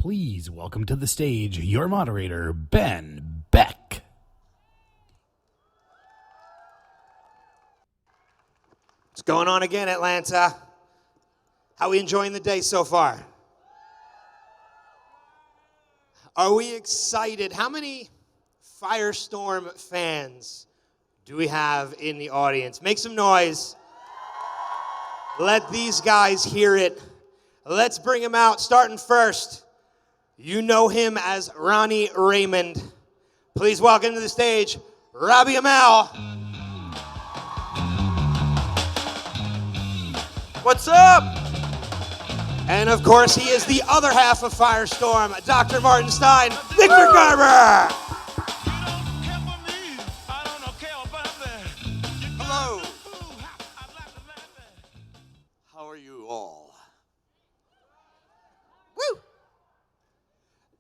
Please welcome to the stage your moderator, Beck. What's going on again, Atlanta? How are we enjoying the day so far? Are we excited? How many Firestorm fans do we have in the audience? Make some noise. Let these guys hear it. Let's bring him out. Starting first, you know him as Ronnie Raymond. Please welcome to the stage, Robbie Amell. What's up? And of course, he is the other half of Firestorm, Dr. Martin Stein, Victor Garber. Hello. How are you all? Woo!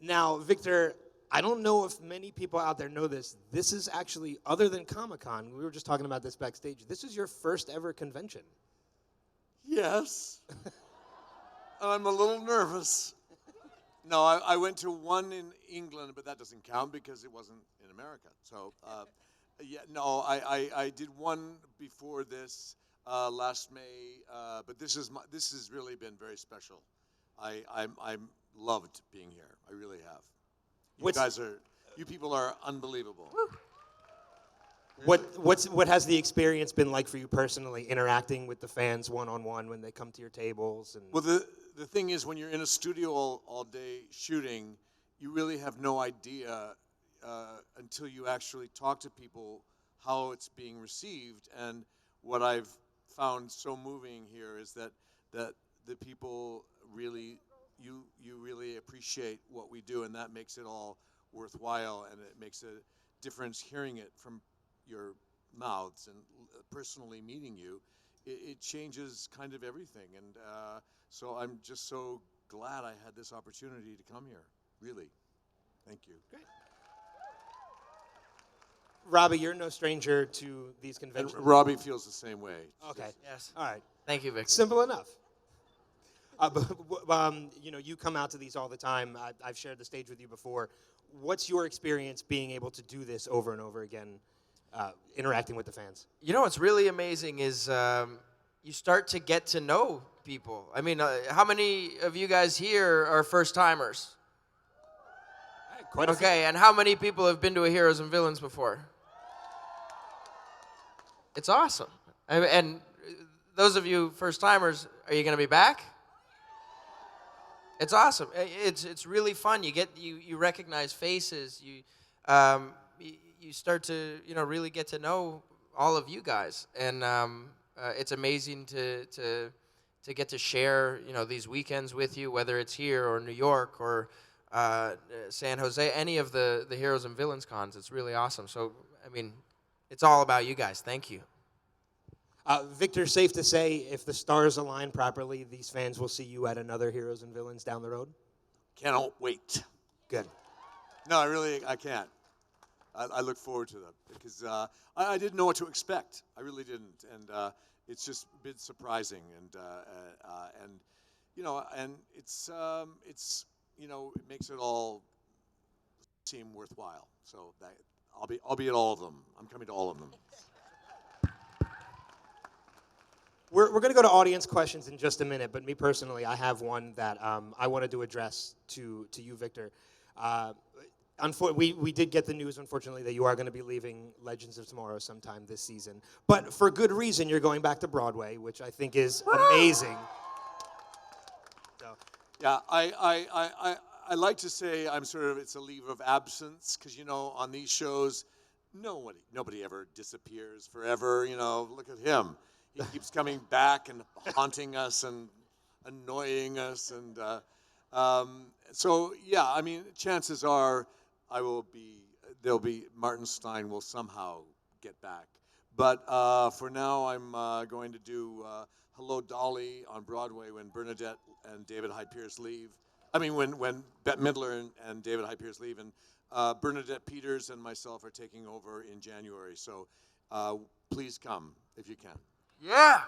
Now, Victor, I don't know if many people out there know this. This is actually, other than Comic-Con, we were just talking about this backstage, this is your first ever convention. Yes. I'm a little nervous. No, I went to one in England, but that doesn't count because it wasn't in America. So, I did one before this last May, but this has really been very special. I'm loved being here. I really have. You people are unbelievable. What has the experience been like for you personally, interacting with the fans one-on-one when they come to your tables? And Well, the thing is, when you're in a studio all day shooting, you really have no idea until you actually talk to people how it's being received. And what I've found so moving here is that the people really, you really appreciate what we do, and that makes it all worthwhile, and it makes a difference hearing it from your mouths and personally meeting you. It changes kind of everything, and so I'm just so glad I had this opportunity to come here. Really, thank you. Great. Robbie, you're no stranger to these conventions. And Robbie feels the same way. Okay. Yes. All right. Thank you, Vic. Simple enough. You come out to these all the time. I've shared the stage with you before. What's your experience being able to do this over and over again, interacting with the fans? You know what's really amazing is you start to get to know people. I mean, how many of you guys here are first-timers? Quite a few. Okay, and how many people have been to a Heroes and Villains before? It's awesome. And those of you first-timers, are you going to be back? It's awesome. It's really fun. You recognize faces. You start to really get to know all of you guys, and it's amazing to get to share these weekends with you, whether it's here or New York or San Jose, any of the Heroes and Villains cons. It's really awesome. So I mean, it's all about you guys. Thank you. Victor, safe to say, if the stars align properly, these fans will see you at another Heroes and Villains down the road? Cannot wait. Good. No, I can't. I look forward to them because I didn't know what to expect. I really didn't, and it's just been surprising, and it's it makes it all seem worthwhile. So that I'll be at all of them. I'm coming to all of them. We're going to go to audience questions in just a minute, but me personally, I have one that I wanted to address to you, Victor. We did get the news, unfortunately, that you are going to be leaving Legends of Tomorrow sometime this season. But for good reason, you're going back to Broadway, which I think is amazing. So. Yeah, I like to say it's a leave of absence because, on these shows, nobody ever disappears forever. Look at him. He keeps coming back and haunting us and annoying us. And chances are Martin Stein will somehow get back. But for now, I'm going to do Hello, Dolly on Broadway when Bernadette and David Hyde Pierce leave. When Bette Midler and David Hyde Pierce leave. And Bernadette Peters and myself are taking over in January. So please come if you can. Yeah.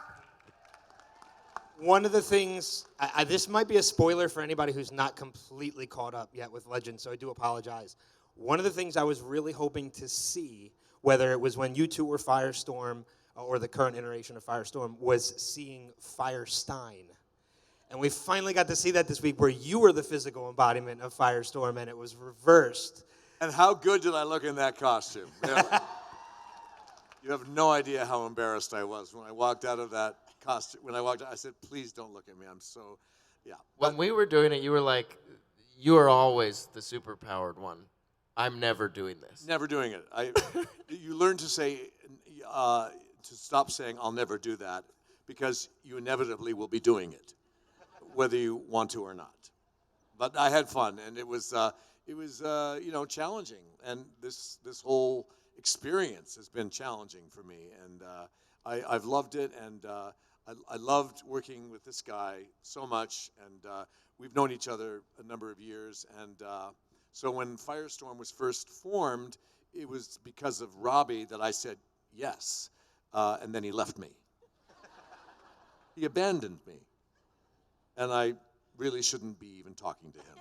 One of the things, this might be a spoiler for anybody who's not completely caught up yet with Legend, so I do apologize. One of the things I was really hoping to see, whether it was when you two were Firestorm or the current iteration of Firestorm, was seeing Firestein. And we finally got to see that this week where you were the physical embodiment of Firestorm and it was reversed. And how good did I look in that costume? You have no idea how embarrassed I was when I walked out of that costume. When I walked out, I said, please don't look at me. I'm so, yeah. When we were doing it, you were like, you are always the superpowered one. I'm never doing this. Never doing it. You learn to say, to stop saying, I'll never do that, because you inevitably will be doing it, whether you want to or not. But I had fun, and it was challenging, and this whole experience has been challenging for me, and I've loved it, and I loved working with this guy so much, and we've known each other a number of years, and so when Firestorm was first formed, it was because of Robbie that I said yes, and then he left me. He abandoned me, and I really shouldn't be even talking to him.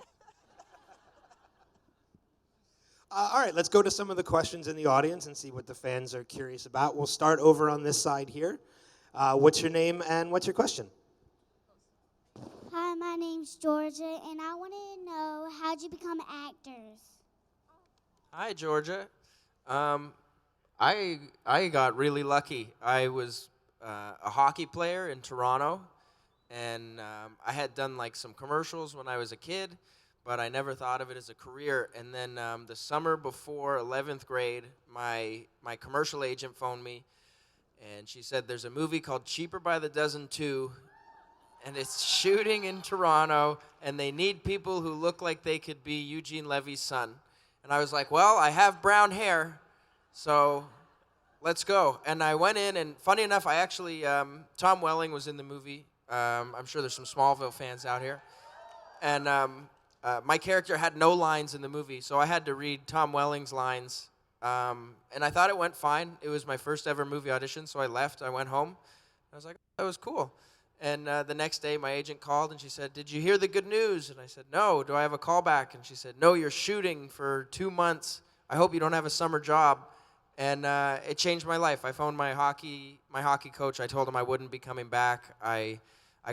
All right, let's go to some of the questions in the audience and see what the fans are curious about. We'll start over on this side here. What's your name and what's your question? Hi, my name's Georgia, and I wanted to know, how'd you become actors? Hi, Georgia. I got really lucky. I was a hockey player in Toronto, and I had done like some commercials when I was a kid, but I never thought of it as a career. And then the summer before 11th grade, my commercial agent phoned me, and she said, there's a movie called Cheaper by the Dozen 2, and it's shooting in Toronto, and they need people who look like they could be Eugene Levy's son. And I was like, well, I have brown hair, so let's go. And I went in, and funny enough, I actually, Tom Welling was in the movie. I'm sure there's some Smallville fans out here. And my character had no lines in the movie, so I had to read Tom Welling's lines. And I thought it went fine. It was my first ever movie audition, so I left. I went home. I was like, that was cool. And the next day, my agent called, and she said, did you hear the good news? And I said, no. Do I have a call back? And she said, no, you're shooting for 2 months. I hope you don't have a summer job. And it changed my life. I phoned my hockey coach. I told him I wouldn't be coming back. I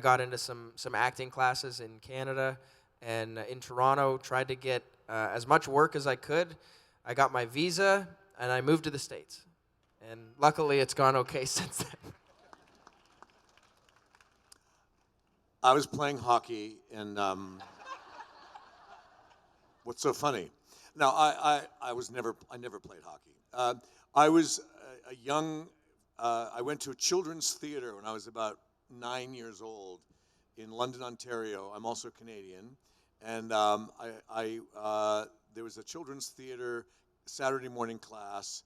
got into some acting classes in Canada and in Toronto, tried to get as much work as I could. I got my visa, and I moved to the States. And luckily, it's gone okay since then. I was playing hockey, and what's so funny? Now, I never played hockey. I was a young. I went to a children's theater when I was about 9 years old in London, Ontario. I'm also Canadian, and there was a children's theater Saturday morning class,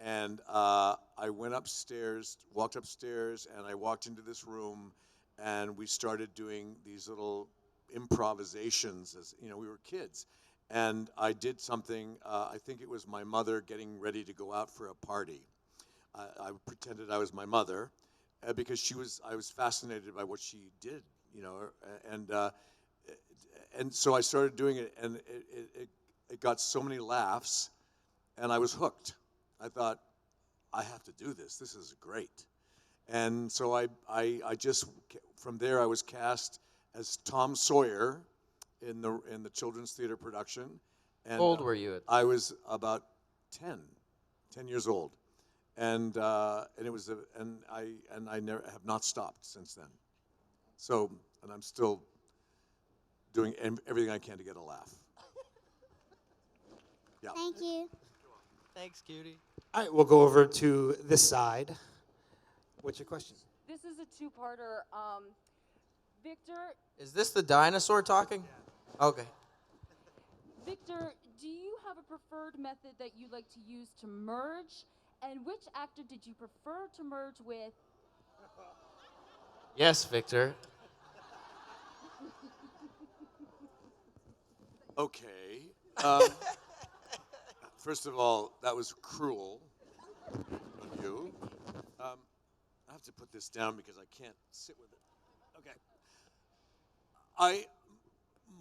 and I went upstairs, walked upstairs, and I walked into this room. And we started doing these little improvisations as, we were kids. And I did something, I think it was my mother getting ready to go out for a party. I pretended I was my mother because I was fascinated by what she did, and so I started doing it, and it got so many laughs, and I was hooked. I thought, I have to do this. This is great. And so I just, from there I was cast as Tom Sawyer in the children's theater production. And How old were you? I was about 10 years old, and it was I never have not stopped since then. So, and I'm still doing everything I can to get a laugh. Yeah. Thank you. Thanks, cutie. All right, we'll go over to this side. What's your question? This is a two-parter. Victor, Is this the dinosaur talking? Okay. Victor, do you have a preferred method that you like to use to merge? And which actor did you prefer to merge with? Yes, Victor. Okay. First of all, that was cruel of you. I have to put this down because I can't sit with it.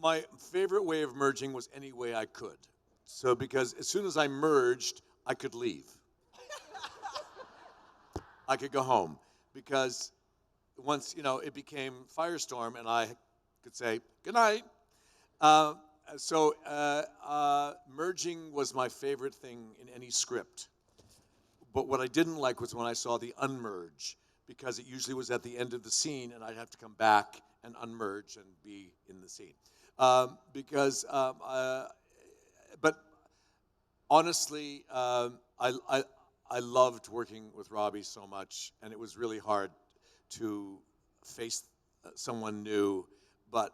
My favorite way of merging was any way I could. So because as soon as I merged, I could leave. I could go home because once, it became Firestorm and I could say, good night. Merging was my favorite thing in any script. But what I didn't like was when I saw the unmerge, because it usually was at the end of the scene and I'd have to come back and unmerge and be in the scene. But honestly, I loved working with Robbie so much, and it was really hard to face someone new. But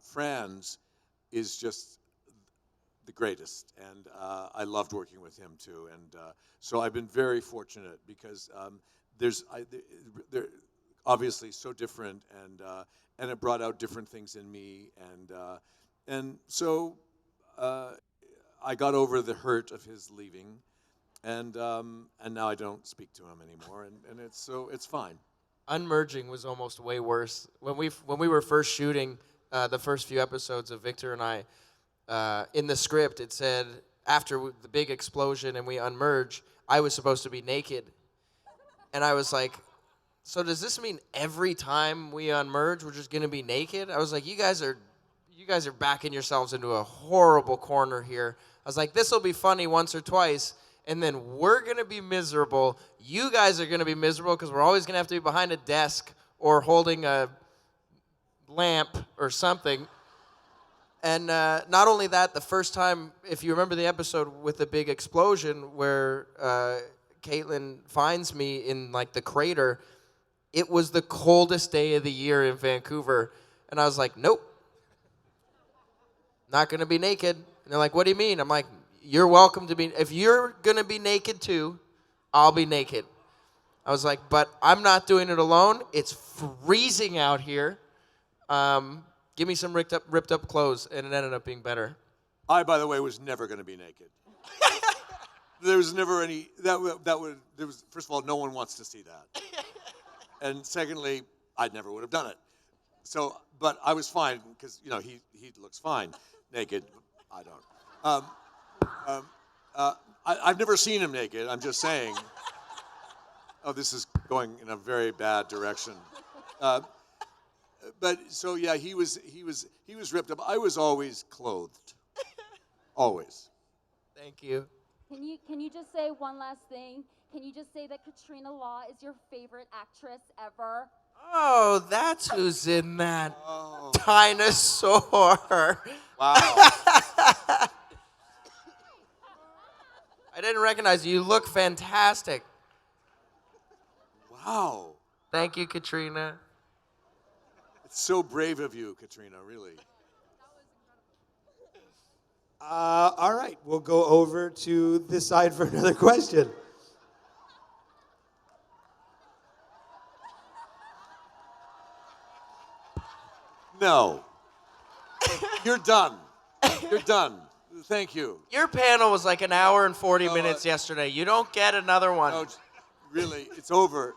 Franz is just the greatest, and I loved working with him too. And so I've been very fortunate because they're obviously so different, and it brought out different things in me, and so I got over the hurt of his leaving, and now I don't speak to him anymore, and it's fine. Unmerging was almost way worse. When we were first shooting the first few episodes of Victor and I, in the script it said after the big explosion and we unmerge, I was supposed to be naked, and I was like, so does this mean every time we unmerge we're just gonna be naked? I was like, you guys are backing yourselves into a horrible corner here. I was like, this will be funny once or twice, and then we're going to be miserable. You guys are going to be miserable because we're always going to have to be behind a desk or holding a lamp or something. And not only that, the first time, if you remember the episode with the big explosion where Caitlin finds me in like the crater, it was the coldest day of the year in Vancouver. And I was like, nope. Not going to be naked. And they're like, what do you mean? I'm like, you're welcome to be. If you're going to be naked too, I'll be naked. I was like, but I'm not doing it alone. It's freezing out here. Give me some ripped up clothes. And it ended up being better. I, by the way, was never going to be naked. There was never any, first of all, no one wants to see that. And secondly, I never would have done it. So, but I was fine because, he looks fine naked. I don't. I've never seen him naked. I'm just saying. Oh, this is going in a very bad direction. But so yeah, he was ripped up. I was always clothed. Always. Thank you. Can you just say one last thing? Can you just say that Katrina Law is your favorite actress ever? Oh, that's who's in that dinosaur. Wow. I didn't recognize you. You look fantastic. Wow. Thank you, Katrina. It's so brave of you, Katrina, really. All right, we'll go over to this side for another question. No. You're done. You're done. Thank you. Your panel was like an hour and 40 minutes yesterday. You don't get another one. No, really, it's over.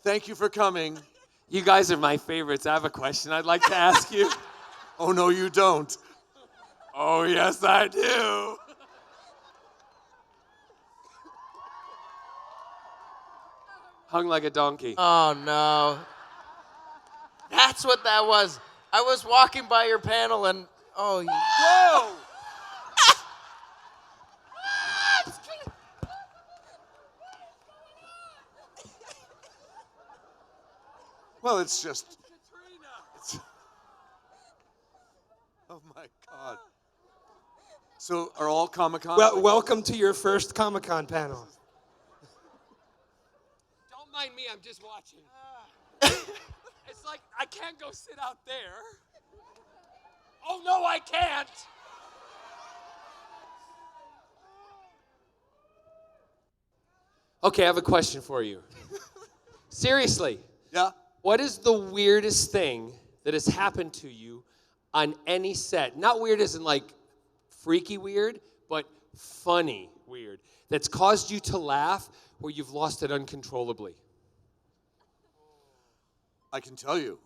Thank you for coming. You guys are my favorites. I have a question I'd like to ask you. Oh, no, you don't. Oh, yes, I do. Hung like a donkey. Oh, no. That's what that was. I was walking by your panel and, Whoa! Well, it's just... Oh, my God. So, are all Comic-Con? Well, welcome to your first Comic-Con panel. Don't mind me, I'm just watching. It's like, I can't go sit out there. Oh, no, I can't. Okay, I have a question for you. Seriously. Yeah? What is the weirdest thing that has happened to you on any set? Not weird as in like freaky weird, but funny weird. That's caused you to laugh where you've lost it uncontrollably. I can tell you.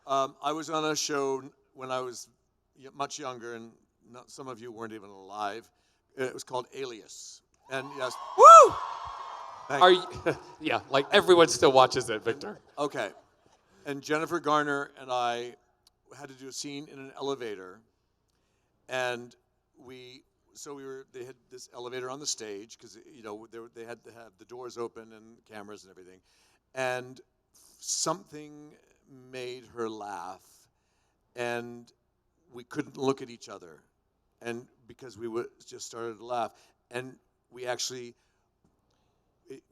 I was on a show when I was much younger, and some of you weren't even alive. It was called Alias. And yes. Woo! Are you, yeah, like everyone still watches it, Victor. Okay. And Jennifer Garner and I had to do a scene in an elevator. And they had this elevator on the stage because, they had to have the doors open and cameras and everything. And something made her laugh. And we couldn't look at each other. And because we just started to laugh. And we actually,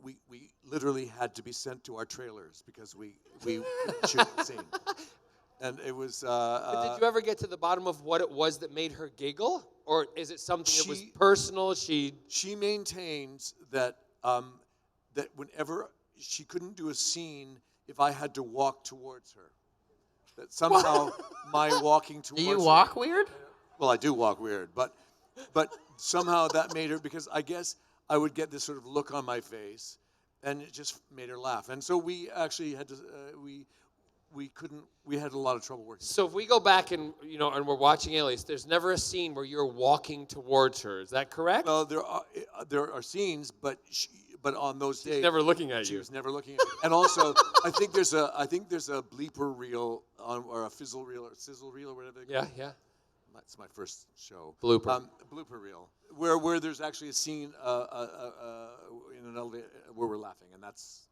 we literally had to be sent to our trailers because we couldn't shoot the scene. And it was. But did you ever get to the bottom of what it was that made her giggle, or is it something that was personal? She maintains that that whenever she couldn't do a scene if I had to walk towards her. That somehow my walking towards her. Do you walk weird? Well, I do walk weird, but somehow that made her, because I guess I would get this sort of look on my face, and it just made her laugh. And so we actually had to, we had a lot of trouble working. So if we go back and we're watching Alias, there's never a scene where you're walking towards her. Is that correct? Well, there are scenes, but on those days, never looking at she you. was never looking at me. And also, I think there's a bleeper reel or a fizzle reel or sizzle reel or whatever. Yeah, yeah. That's my first show. Blooper. Blooper reel, where there's actually a scene in an elevator where we're laughing, and that's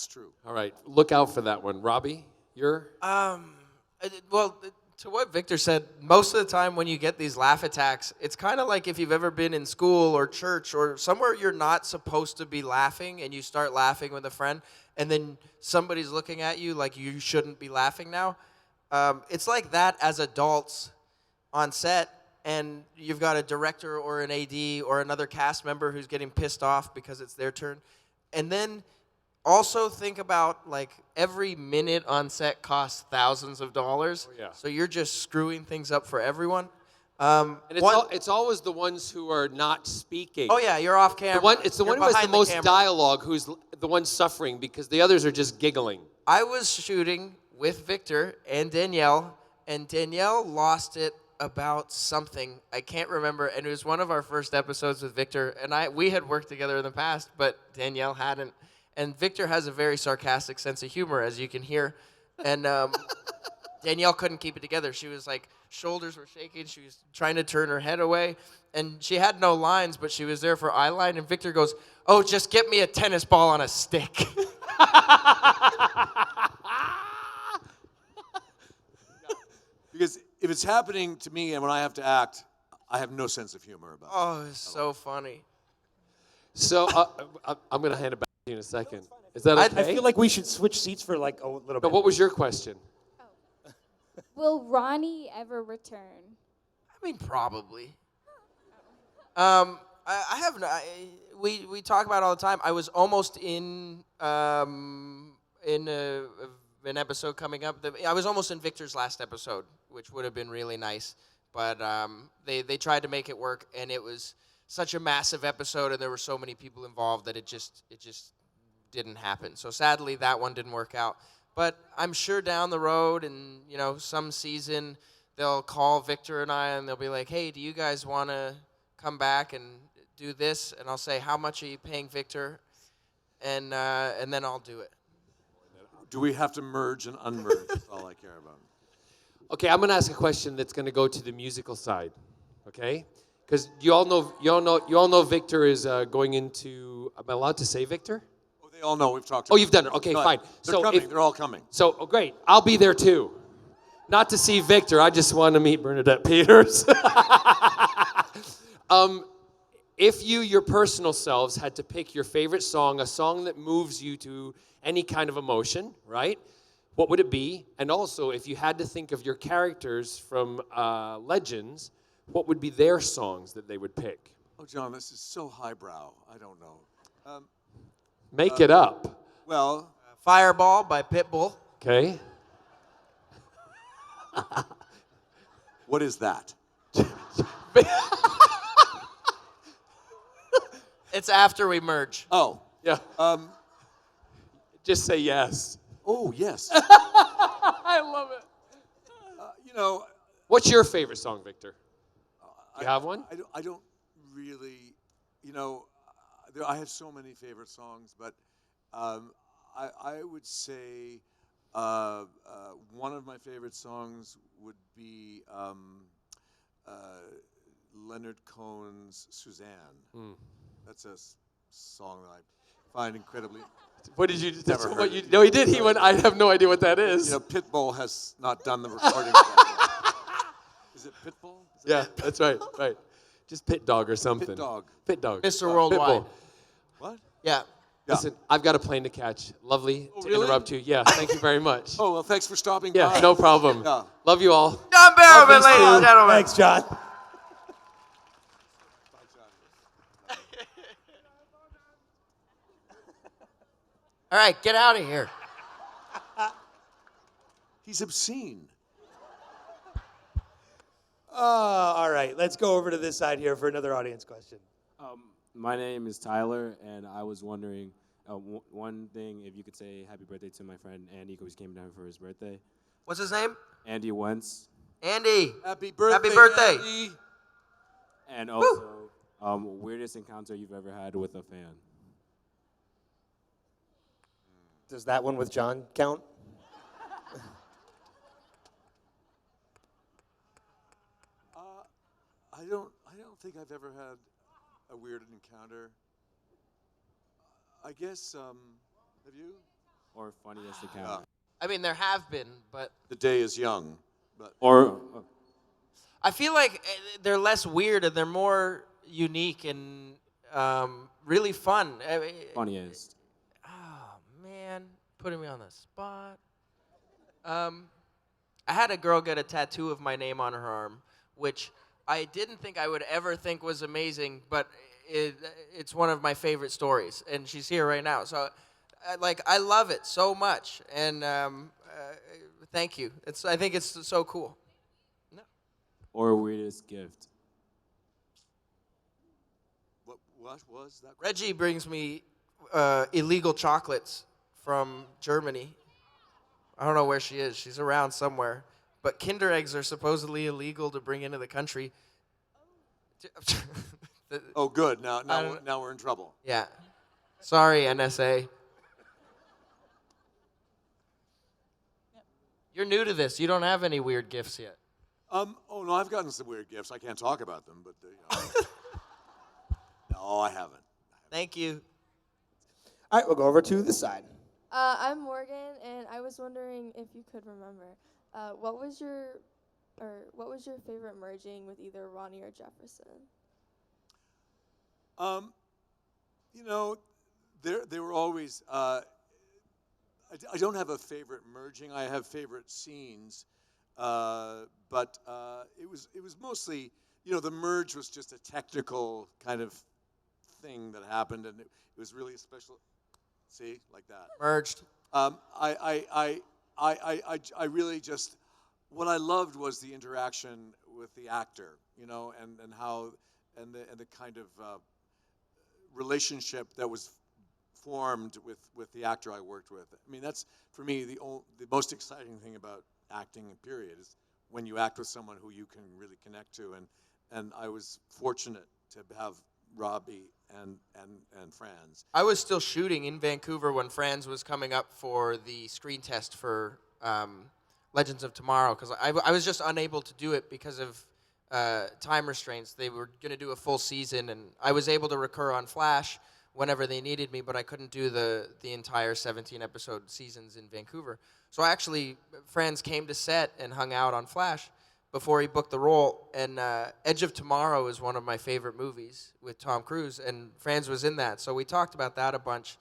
true. All right, look out for that one, Robbie. You're. Well, to what Victor said, most of the time when you get these laugh attacks, it's kind of like if you've ever been in school or church or somewhere you're not supposed to be laughing, and you start laughing with a friend, and then somebody's looking at you like you shouldn't be laughing now. It's like that as adults on set, and you've got a director or an AD or another cast member who's getting pissed off because it's their turn. And then also think about, like, every minute on set costs thousands of dollars. Oh, yeah. So you're just screwing things up for everyone. And it's always the ones who are not speaking. Oh, yeah, you're off camera. It's the You're one who has the behind most camera. dialogue who's the one suffering, because the others are just giggling. I was shooting with Victor and Danielle lost it about something. I can't remember, and it was one of our first episodes with Victor, and we had worked together in the past, but Danielle hadn't. And Victor has a very sarcastic sense of humor, as you can hear. And Danielle couldn't keep it together. She was like, shoulders were shaking. She was trying to turn her head away. And she had no lines, but she was there for eye line. And Victor goes, "Oh, just get me a tennis ball on a stick." Because if it's happening to me and when I have to act, I have no sense of humor about it. Oh, it's so funny. So I'm going to hand it back to you in a second. Is that okay? I feel like we should switch seats for like a little bit. But what was your question? Will Ronnie ever return? I mean, probably. I have no. We talk about it all the time. I was almost in an episode coming up. I was almost in Victor's last episode, which would have been really nice. But they tried to make it work, and it was such a massive episode, and there were so many people involved that it just didn't happen. So sadly, that one didn't work out. But I'm sure down the road, and some season, they'll call Victor and I, and they'll be like, "Hey, do you guys want to come back and do this?" And I'll say, "How much are you paying Victor?" And then I'll do it. Do we have to merge and unmerge? That's all I care about. Okay, I'm going to ask a question that's going to go to the musical side. Okay? Because you all know Victor is going into. Am I allowed to say Victor? Oh, they all know we've talked. Oh, you've done it. Okay, fine. They're coming. They're all coming. So, great. I'll be there too. Not to see Victor. I just want to meet Bernadette Peters. If you, your personal selves, had to pick your favorite song, a song that moves you to any kind of emotion, right? What would it be? And also, if you had to think of your characters from Legends, what would be their songs that they would pick? Oh, John, this is so highbrow. I don't know. Make it up. Well, Fireball by Pitbull. Okay. what is that? It's after we merge. Oh, Yeah. Just say yes. Oh, yes. I love it. You know, What's your favorite song, Victor? Do you have one? I don't really, you know, I have so many favorite songs, but I would say one of my favorite songs would be Leonard Cohen's Suzanne. That's a song that I find incredibly. What did you? Never What heard you it. no, he did. He went. I have no idea what that is. You know, Pitbull has not done the recording. Of that. Is it Pitbull? Is it Yeah, that's right. Right. Just Pit Dog or something. Pit Dog. Pit Dog. Mr. Worldwide. Pitbull. What? Yeah. Listen, I've got a plane to catch. Lovely to really? interrupt you. Yeah, thank you very much. Oh, well, thanks for stopping Yeah, by. no problem. Yeah. Love you all. John Barrowman, Love you, ladies and Stu. gentlemen. Thanks, John. All right, get out of here. He's obscene. All right, let's go over to this side here for another audience question. My name is Tyler, and I was wondering one thing, if you could say happy birthday to my friend Andy, who came down for his birthday. What's his name? Andy Wentz. Andy. Happy birthday. Happy birthday. Andy. And also, weirdest encounter you've ever had with a fan. Does that one with John count? I don't think I've ever had a weird encounter. I guess, have you? Or funniest encounter. I mean, there have been, but The day is young. But Or I feel like they're less weird and they're more unique and really fun. I mean, funniest. oh, man, putting me on the spot. I had a girl get a tattoo of my name on her arm, which I didn't think I would ever think was amazing, but it's one of my favorite stories, and she's here right now. So, I love it so much, and thank you. I think it's so cool. No. Or weirdest gift. what was that? Reggie brings me illegal chocolates from Germany. I don't know where she is. She's around somewhere. But Kinder eggs are supposedly illegal to bring into the country. Oh, good. Now we're in trouble. Yeah. Sorry, NSA. You're new to this. You don't have any weird gifts yet. Oh no, I've gotten some weird gifts. I can't talk about them, but no, I haven't. Thank you. All right, we'll go over to this side. I'm Morgan, and I was wondering if you could remember, what was your favorite merging with either Ronnie or Jefferson? You know, they were always. I don't have a favorite merging. I have favorite scenes, but it was mostly, you know, the merge was just a technical kind of thing that happened, and it was really a special. See, like that. Merged. I really just, what I loved was the interaction with the actor, you know, and how, and the kind of relationship that was formed with the actor I worked with. I mean, that's for me the most exciting thing about acting. Period is when you act with someone who you can really connect to, and I was fortunate to have Robbie and Franz. I was still shooting in Vancouver when Franz was coming up for the screen test for Legends of Tomorrow, because I was just unable to do it because of time restraints. They were going to do a full season, and I was able to recur on Flash whenever they needed me, but I couldn't do the entire 17-episode seasons in Vancouver. So Franz came to set and hung out on Flash before he booked the role, and Edge of Tomorrow is one of my favorite movies with Tom Cruise, and Franz was in that, so we talked about that a bunch,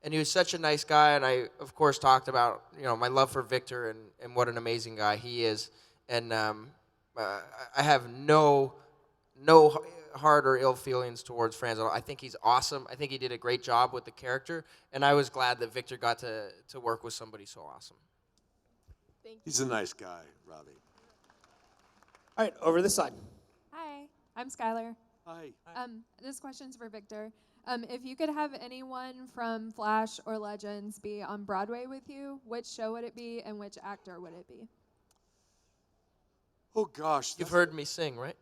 and he was such a nice guy, and I, of course, talked about, you know, my love for Victor and what an amazing guy he is, and I have no hard or ill feelings towards Franz at all. I think he's awesome. I think he did a great job with the character, and I was glad that Victor got to work with somebody so awesome. Thank you. He's a nice guy, Robbie. All right, over this side. Hi, I'm Skylar. Hi. This question's for Victor. If you could have anyone from Flash or Legends be on Broadway with you, which show would it be and which actor would it be? Oh gosh, You've heard me sing, right?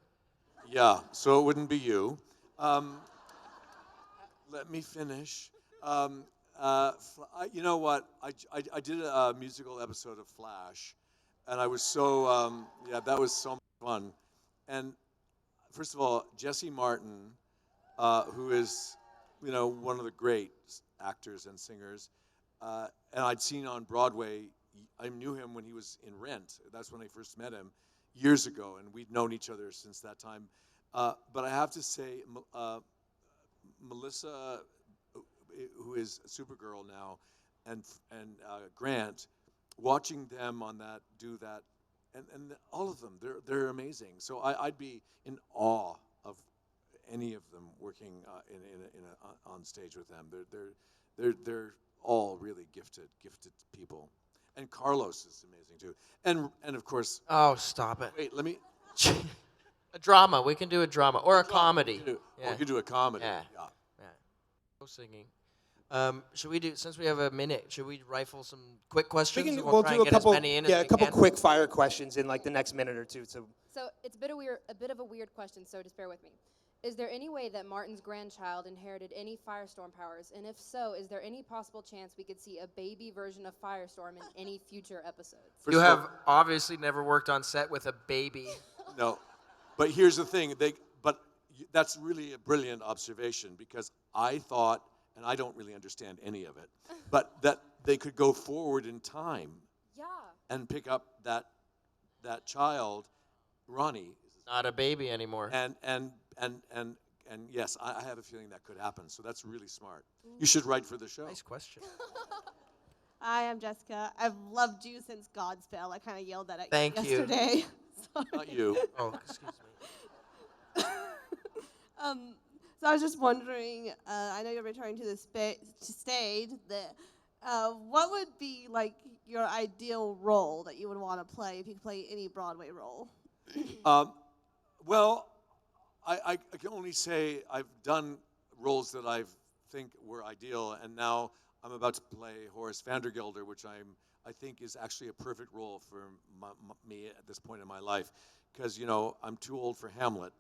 yeah. So it wouldn't be you. Let me finish. You know what? I did a musical episode of Flash, and I was so that was so much fun. And first of all, Jesse Martin, who is one of the great actors and singers, and I'd seen on Broadway. I knew him when he was in Rent. That's when I first met him years ago, and we'd known each other since that time. But I have to say, Melissa, who is Supergirl now, and Grant, watching them on that do that, and all of them, they're amazing. So I'd be in awe of any of them working on stage with them. They're all really gifted people, and Carlos is amazing too, and of course. Oh, stop it! Wait, let me. A drama. We can do a drama or a comedy. We could do a comedy. Yeah. No singing. Should we do, since we have a minute, should we rifle some quick questions? And We'll try do and a get couple. as many in Yeah, as a we couple can? quick fire questions in like the next minute or two. So it's a bit of a weird question, so just bear with me. Is there any way that Martin's grandchild inherited any Firestorm powers? And if so, is there any possible chance we could see a baby version of Firestorm in any future episodes? You have obviously never worked on set with a baby. No, but here's the thing. That's really a brilliant observation, because I thought, and I don't really understand any of it, but that they could go forward in time. Yeah. And pick up that child, Ronnie. Not a baby anymore. And yes, I have a feeling that could happen. So that's really smart. You should write for the show. Nice question. Hi, I'm Jessica. I've loved you since Godspell. I kind of yelled that at Thank you yesterday. Not you. Oh, excuse me. So I was just wondering, I know you're returning to the stage. What would be like your ideal role that you would want to play if you could play any Broadway role? Well, I can only say I've done roles that I think were ideal, and now I'm about to play Horace Vandergelder, which I think is actually a perfect role for me at this point in my life, because I'm too old for Hamlet,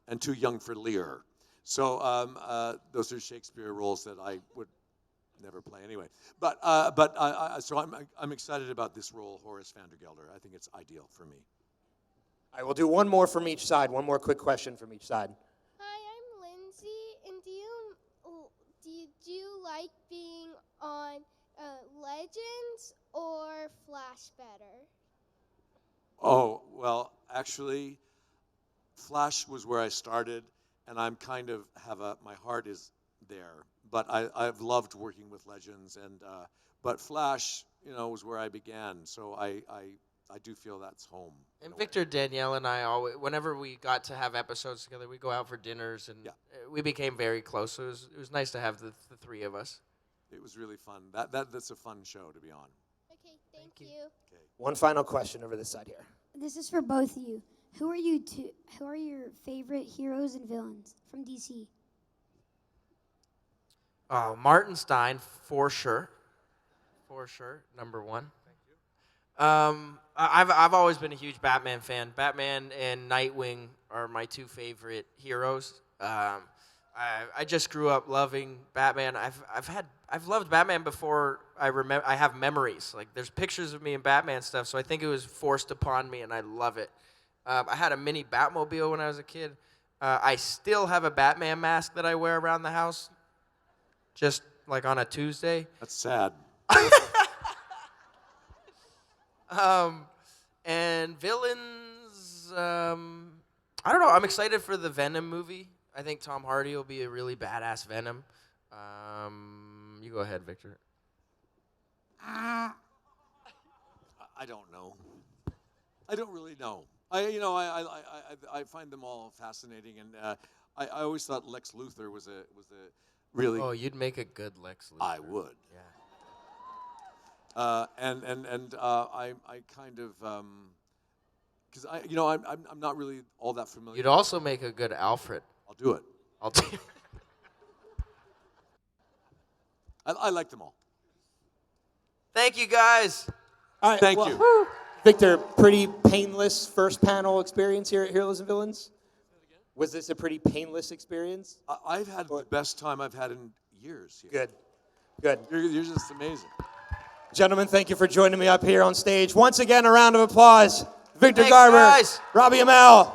and too young for Lear. So those are Shakespeare roles that I would never play anyway. So I'm excited about this role, Horace Vandergelder. I think it's ideal for me. I will do one more from each side. One more quick question from each side. Hi, I'm Lindsay, and do you like being on Legends or Flash better? Oh, well, actually, Flash was where I started, and I'm kind of my heart is there. But I've loved working with Legends, but Flash, was where I began. So I do feel that's home. And Victor, Danielle, and I always, whenever we got to have episodes together, we go out for dinners, and we became very close. So it was nice to have the three of us. It was really fun. That's a fun show to be on. Okay, thank you. Okay. One final question over this side here. This is for both of you. Who are your favorite heroes and villains from DC? Martin Stein, for sure. For sure, number one. Thank you. I've always been a huge Batman fan. Batman and Nightwing are my two favorite heroes. I just grew up loving Batman. I've loved Batman before I have memories. Like there's pictures of me in Batman stuff, so I think it was forced upon me, and I love it. I had a mini Batmobile when I was a kid. I still have a Batman mask that I wear around the house, just like on a Tuesday. That's sad. And villains, I don't know. I'm excited for the Venom movie. I think Tom Hardy will be a really badass Venom. You go ahead, Victor. I don't know. I don't really know. I find them all fascinating, and I always thought Lex Luthor was a really. Oh, you'd make a good Lex Luthor. I would. Yeah. I kind of because I'm not really all that familiar. You'd also make a good Alfred. I'll do it. I'll do. I like them all. Thank you, guys. All right, Thank well, you. Victor, pretty painless first panel experience here at Heroes and Villains? Was this a pretty painless experience? I've had the best time I've had in years here. Good. Good. You're just amazing. Gentlemen, thank you for joining me up here on stage. Once again, a round of applause. Victor Thanks, Garber, guys. Robbie Amell,